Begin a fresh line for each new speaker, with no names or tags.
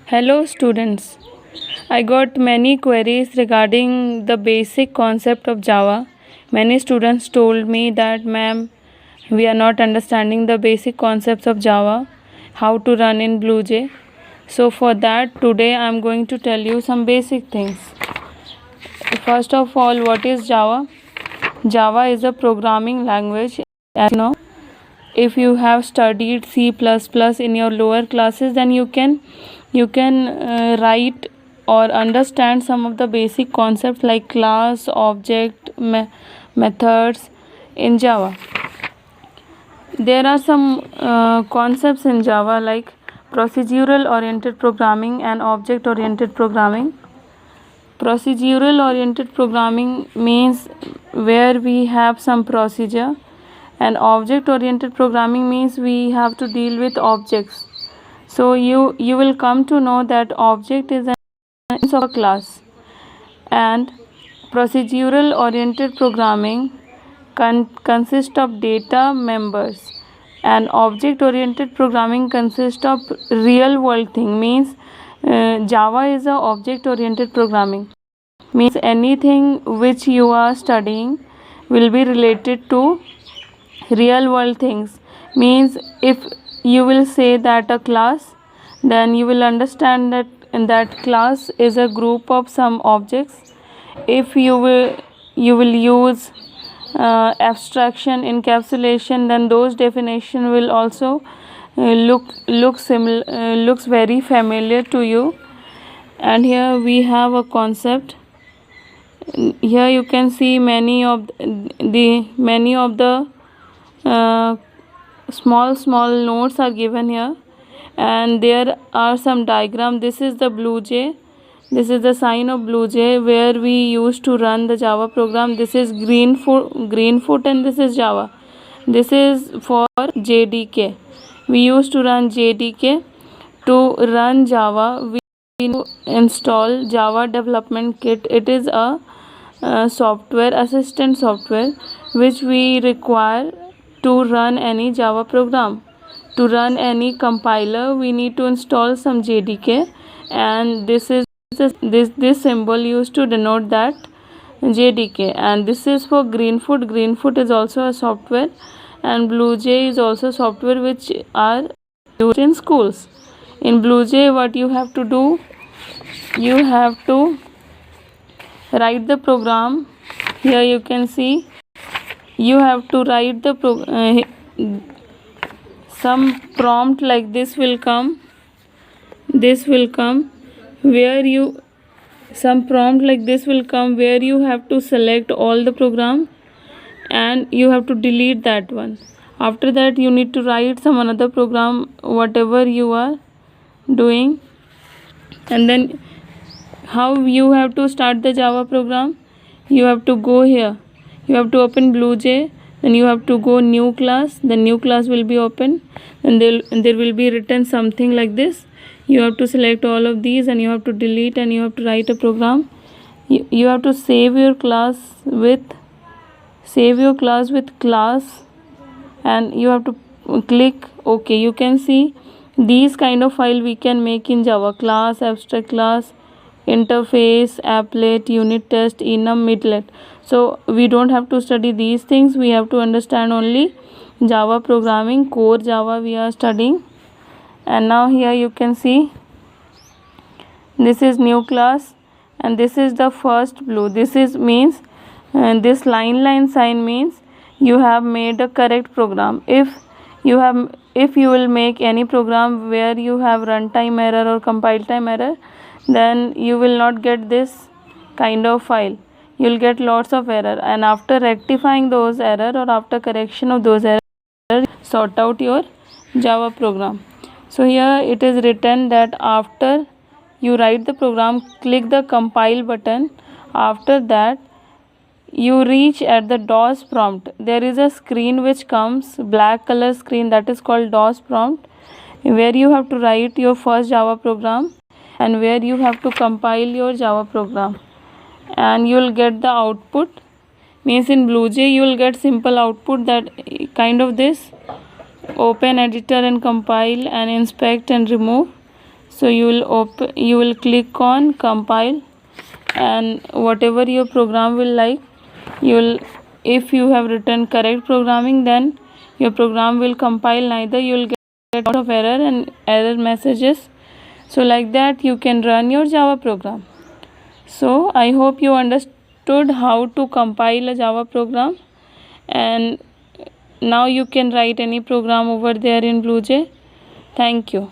Hello students. I got many queries regarding the basic concept of Java. Many students told me that ma'am, we are not understanding the basic concepts of Java, how to run in BlueJ. So for that today I am going to tell you some basic things. First of all, what is Java? Java is a programming language, as you know. If you have studied C++ in your lower classes, then you can write or understand some of the basic concepts like class, object, methods in Java. There are some concepts in Java like procedural oriented programming and object oriented programming. Procedural oriented programming means where we have some procedure, and object oriented programming means we have to deal with objects. So you will come to know that object is an instance of a class, and procedural oriented programming consists of data members, and object oriented programming consists of real world thing. Means Java is a object oriented programming, means anything which you are studying will be related to real world things. Means if you will say that a class, then you will understand that class is a group of some objects. If you will use abstraction, encapsulation, then those definition will also looks very familiar to you. And here we have a concept. Here you can see many of the small notes are given here, and there are some diagram. This is the BlueJ. This is the sign of BlueJ where we used to run the Java program. This is green foot, and this is Java. This is for JDK. We used to run JDK. To run Java, we install Java Development Kit. It is a software, assistant software, which we require to run any Java program. To run any compiler, we need to install some JDK, and this symbol used to denote that JDK. And this is for Greenfoot. Greenfoot is also a software, and BlueJ is also software which are used in schools. In BlueJ, what you have to do, you have to write the program. Here you can see you have to write the some prompt like this will come where you have to select all the program, and you have to delete that one. After that, you need to write some another program, whatever you are doing. And then how you have to start the Java program? You have to go here, you have to open BlueJ, then you have to go new class, the new class will be open, and there will be written something like this. You have to select all of these, and you have to delete, and you have to write a program. You have to save your class with class, and you have to click OK. You can see these kind of file we can make in Java: class, abstract class, interface, applet, unit test, enum, midlet. So we don't have to study these things. We have to understand only Java programming, core Java we are studying. And now here you can see this is new class, and this is the first blue. This is means this line sign means you have made a correct program. If you will make any program where you have runtime error or compile time error, then you will not get this kind of file. You will get lots of error, and after rectifying those error or after correction of those error, sort out your Java program. So here it is written that after you write the program, click the compile button. After that, you reach at the DOS prompt. There is a screen which comes, black color screen, that is called DOS prompt, where you have to write your first Java program and where you have to compile your Java program, and you will get the output. Means in BlueJ you will get simple output, that kind of this: open editor and compile and inspect and remove. So you will click on compile, and whatever your program will like, if you have written correct programming, then your program will compile. Neither you will get lot of error and error messages. So like that you can run your Java program. So I hope you understood how to compile a Java program, and now you can write any program over there in BlueJ. Thank you.